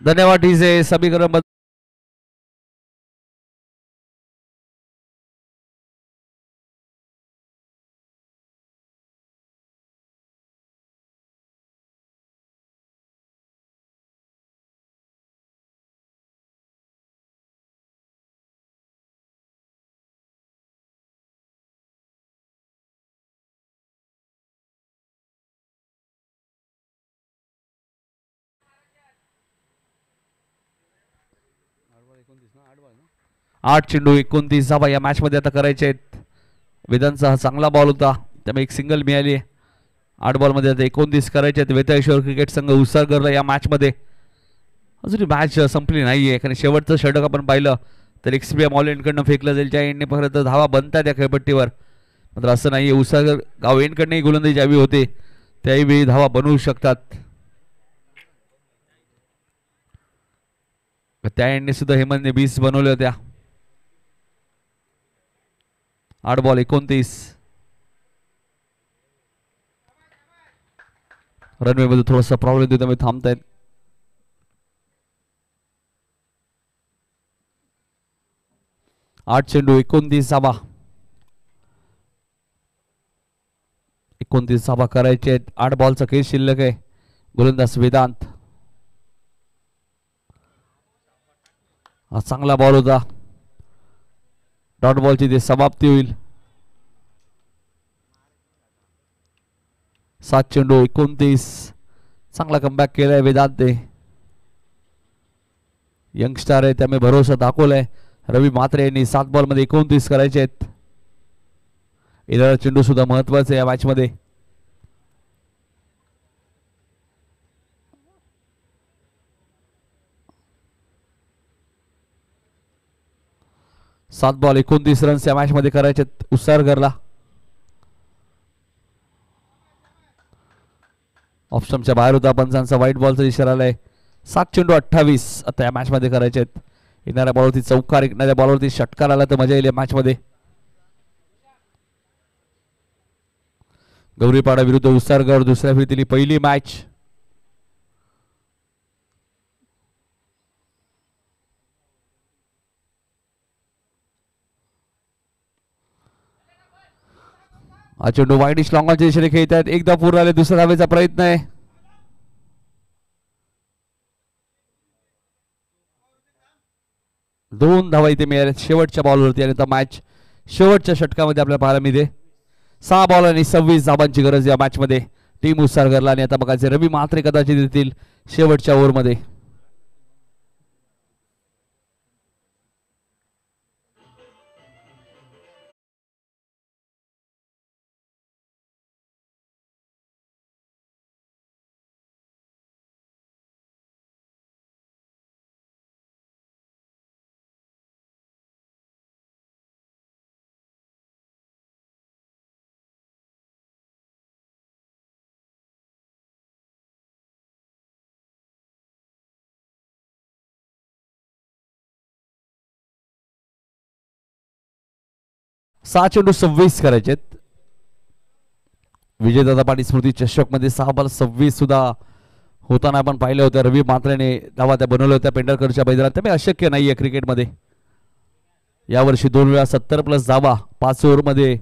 धन्यवाद डीजे समीकरण. आठ चेंडू 29 धावा या मॅच मध्ये आता करायचे आहेत. वेदांचा हा चांगला बॉल होता त्यामुळे एक सिंगल मिळाली. 8 बॉल मध्ये आता 29 करायचे आहेत. वेताळेश्वर क्रिकेट संघ उसळगरला या मॅच मध्ये. अजून मॅच संपली नाहीये कारण शेवटचं षटक आपण पाहिलं तर एक्सपीएम ऑल एंडकडनं फेकलं जाईल. ज्या एंडने परत धावा बनतात या खेळपट्टीवर. मात्र असं नाहीये. उसळगर गाव एंडकडनंही गोलंदाजी ज्यावेळी होते त्यावेळी धावा बनवू शकतात. त्या एंडने सुद्धा हेमंतने 20 बनवल्या होत्या. 8 बॉल 29. रनवे मध्ये थोडासा प्रॉब्लेम येतो त्यामुळे थांबतायत. आठ चेंडू 29 धावा. 29 धावा करायचे आहेत. 8 बॉलचा खेळ शिल्लक आहे. गोलंदाज वेदांत. हा चांगला बॉल होता. डॉट बॉलची ते समाप्ती होईल. 7 चेंडू 29. चांगला कमबॅक केलाय वेदांतने. यंगस्टार आहे त्यामुळे भरोसा दाखवलाय. रवी म्हात्रे यांनी 7 बॉल मध्ये 29 करायचे आहेत. येणारा चेंडू सुद्धा महत्वाचा आहे या मॅच मध्ये. सात बॉल 29 रन्स या मॅच मध्ये करायचे उसळगरला. ऑप्शनच्या बाहेर होता. पंचांचा व्हाईट बॉलचा इशारा आलाय. 7 चेंडू 28 आता या मॅच मध्ये करायचे आहेत. येणाऱ्या बॉलवरती चौकार, येणाऱ्या बॉलवरती षटकार आला तर मजा येईल या मॅच मध्ये. गौरीपाडा विरुद्ध उसळगर दुसऱ्या फेरीतली पहिली मॅच. हा चेंडू वाईडिश लॉंगॉनच्या दिशेने खेळत आहेत. एकदा पूर्ण आले. दुसऱ्या धावेचा प्रयत्न आहे. दोन धावा इथे मिळाल्या शेवटच्या बॉलवरती आणि आता मॅच शेवटच्या षटकामध्ये आपल्याला पाहायला मिळते. 6 बॉल आणि 26 धावांची गरज या मॅच मध्ये टीम उसळगरला. आणि आता बघायचे रवी म्हात्रे कदाचित येतील शेवटच्या ओव्हरमध्ये. सहा चेंडू 26 करायचे. विजयदादा पाटील स्मृती चषक मध्ये 6 बॉल 26 सुद्धा होताना आपण पाहिलं होतं. रवी म्हात्रेने धावा त्या बनवल्या होत्या पेंढरकरच्या मैदानात. त्यामुळे अशक्य नाहीये क्रिकेटमध्ये. यावर्षी 2 वेळा 70+ धावा 5 ओव्हरमध्ये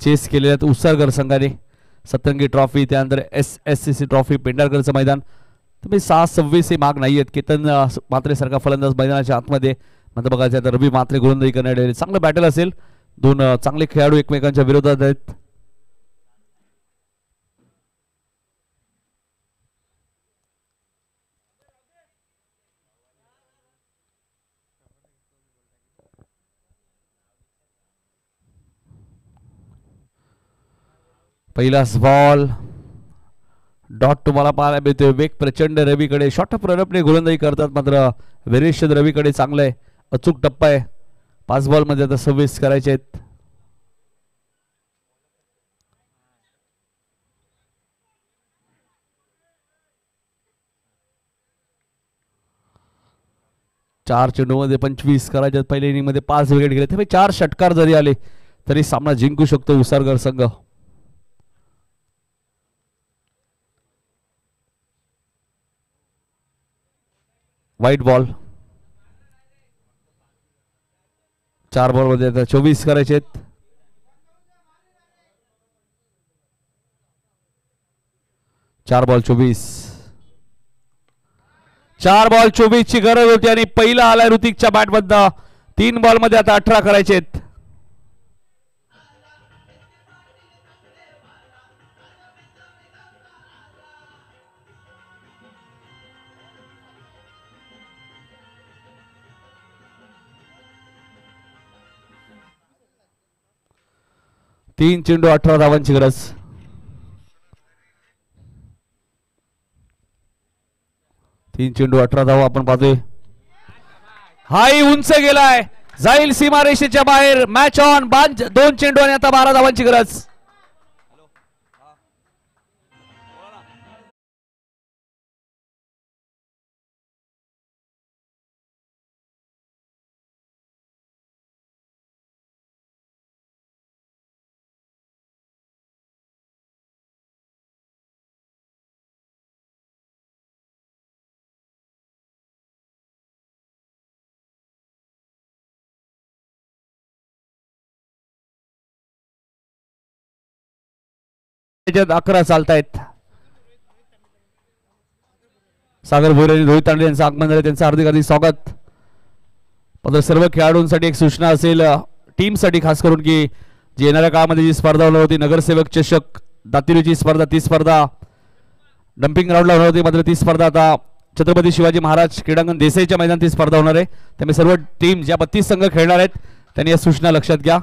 चेस केलेल्या आहेत उसळगर संघाने. सतरंगी ट्रॉफी, त्यानंतर SSCC ट्रॉफी, पेंढरकरचं मैदान. तुम्ही 6-26 ही माग नाहीयेत. केतन म्हात्रे सारखा फलंदाज मैदानाच्या आतमध्ये. नंतर बघायचं तर रवी म्हात्रे गोलंदाजी करणारे चांगलं बॅटल असेल. दोन चांगले खेळाडू एकमेकांच्या विरोधात आहेत. पहिलाच बॉल डॉट तुम्हाला पाहायला मिळतोय. वेग प्रचंड रवीकडे. शॉर्ट ऑफ रनअपने गोलंदाजी करतात मात्र व्हेरिएशन रवीकडे चांगलं आहे. अचूक टप्पा आहे. 5 बॉलमध्ये आता 26 करायचे आहेत. चार चेंडूमध्ये 25 करायचे. पहिल्या इनिंग मध्ये 5 विकेट गेले. त्यामुळे 4 षटकार जरी आले तरी सामना जिंकू शकतो उसरगर संघ. White ball. 4 बॉल मध्ये आता 24 करायचे आहेत. चार बॉल 24 ची गरज होती आणि पहिला आलाय ऋतिकच्या बॅट मधनं. 3 बॉल मध्ये आता 18 करायचे आहेत. तीन चेंडू 18 धावांची गरज. तीन चेंडू 18 धावा आपण पाहतोय. हाही उंच गेलाय. जाईल सीमारेषेच्या बाहेर. Match on. 2 चेंडू आणि आता 12 धावांची गरज. त्याच्यात 11 चालतायत. सागर भोईर आणि रोहित तांडे यांचं आगमन झालं. त्यांचं हार्दिक स्वागत. मात्र सर्व खेळाडूंसाठी एक सूचना असेल टीमसाठी खास करून की जी येणाऱ्या काळामध्ये जी स्पर्धा होणार होती नगरसेवक चषक दातिरीची स्पर्धा ती स्पर्धा डम्पिंग ग्राउंडला होणार होती. मात्र ती स्पर्धा आता छत्रपती शिवाजी महाराज क्रीडांगण देसाईच्या मैदानात ती स्पर्धा होणार आहे. त्यामुळे सर्व टीम ज्या 32 संघ खेळणार आहेत त्यांनी या सूचना लक्षात घ्या.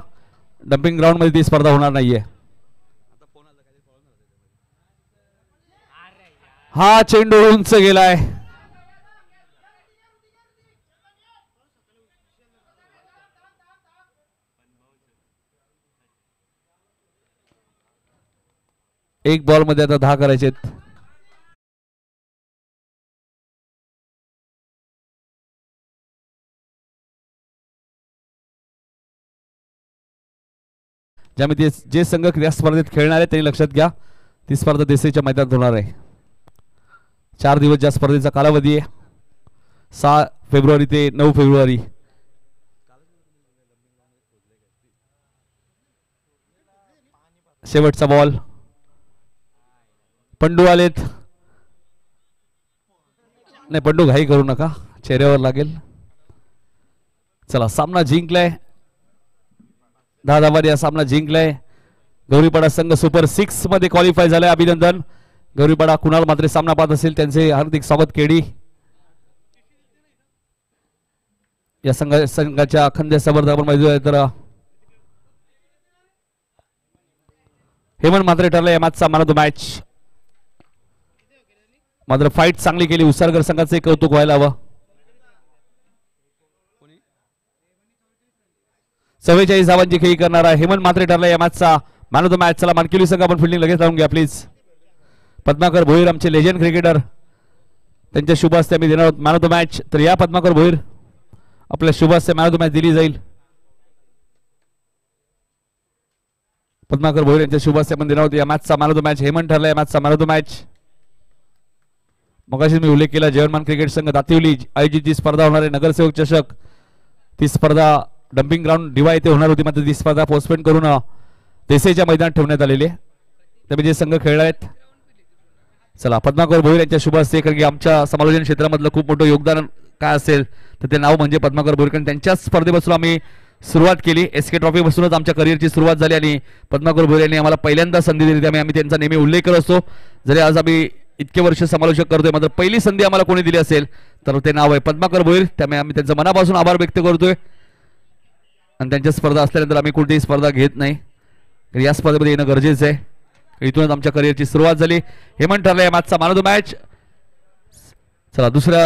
डम्पिंग ग्राउंड मध्ये ती स्पर्धा होणार नाहीये. हा चेंडू उंच गेलाय. एक बॉल मध्ये आता 10 करायचे. ज्यामध्ये जे संघ या स्पर्धेत खेळणार आहेत त्यांनी लक्षात घ्या ती स्पर्धा देसाईच्या मैदानात होणार आहे. 4 दिवस ज्या स्पर्धेचा कालावधी आहे 6 फेब्रुवारी ते 9 फेब्रुवारी. शेवटचा बॉल. पंडू आलेत. नाही पंडू घाई करू नका चेहऱ्यावर लागेल. चला सामना जिंकलाय. 10 धावांनी हा सामना जिंकलाय. गौरीपाडा संघ सुपर 6 मध्ये क्वालिफाय झालाय. अभिनंदन. गौरीपाडा कुणाल मात्रे सामना पाहत असेल त्यांचे हार्दिक स्वागत. केडी या संघाच्या अखंड समर्थक आपण माहिती आहे. तर हेमंत मात्रे ठरला या मॅचचा मॅन ऑफ द मॅच. मात्र फाईट चांगली केली. उसरगर संघाचे कौतुक व्हायला हवं. 44 धावांची खेळी करणारा हेमंत मात्रे ठरला या मॅचचा मॅन ऑफ द मॅच. चला मानकिली संघ आपण फिल्डिंग लगेच लावून घ्या प्लीज. पद्माकर भोईर आमचे लेजंड क्रिकेटर त्यांच्या शुभ हस्ते आम्ही देणार आहोत मॅन ऑफ द मॅच. तर या पद्माकर भोईर आपल्या शुभ हस्ते मॅन ऑफ द मॅच दिली जाईल. पद्माकर भोईर यांच्या शुभ हस्ते आपण देणार आहोत या मॅचचा man of the match. Hemant ठरला या मॅचचा मॅन ऑफ द मॅच. मगाशी मी उल्लेख केला जयवंतमान क्रिकेट संघ दातिवली आयोजित जी स्पर्धा होणार आहे नगरसेवक चषक ती स्पर्धा डम्पिंग ग्राउंड दिवा येथे होणार होती. मात्र ती स्पर्धा पोस्टपोन करून देसाईच्या मैदानात ठेवण्यात आलेली आहे. त्यामुळे जे संघ खेळणार आहेत चला पद्माकर भोईर यांच्या शुभ हस्ते. कारण की आमच्या समालोचन क्षेत्रामधलं खूप मोठं योगदान काय असेल तर ते नाव म्हणजे पद्माकर भोईर. कारण त्यांच्याच स्पर्धेपासून आम्ही सुरुवात केली. SK ट्रॉफी पासूनच आमच्या करिअरची सुरुवात झाली आणि पद्माकर भोईर यांनी आम्हाला पहिल्यांदा संधी दिली. त्यामुळे आम्ही त्यांचा नेहमी उल्लेख करत असतो. जरी आज आम्ही इतके वर्ष समालोचक करतोय मात्र पहिली संधी आम्हाला कोणी दिली असेल तर ते नाव आहे पद्माकर भोईर. त्यामुळे आम्ही त्यांचं मनापासून आभार व्यक्त करतोय. आणि त्यांच्या स्पर्धा असल्यानंतर आम्ही कोणतीही स्पर्धा घेत नाही. या स्पर्धेमध्ये येणं गरजेचं आहे. इथूनच आमच्या करिअरची सुरुवात झाली. हेमंत ठरले या मॅचचा मॅन ऑफ द मॅच. चला दुसऱ्या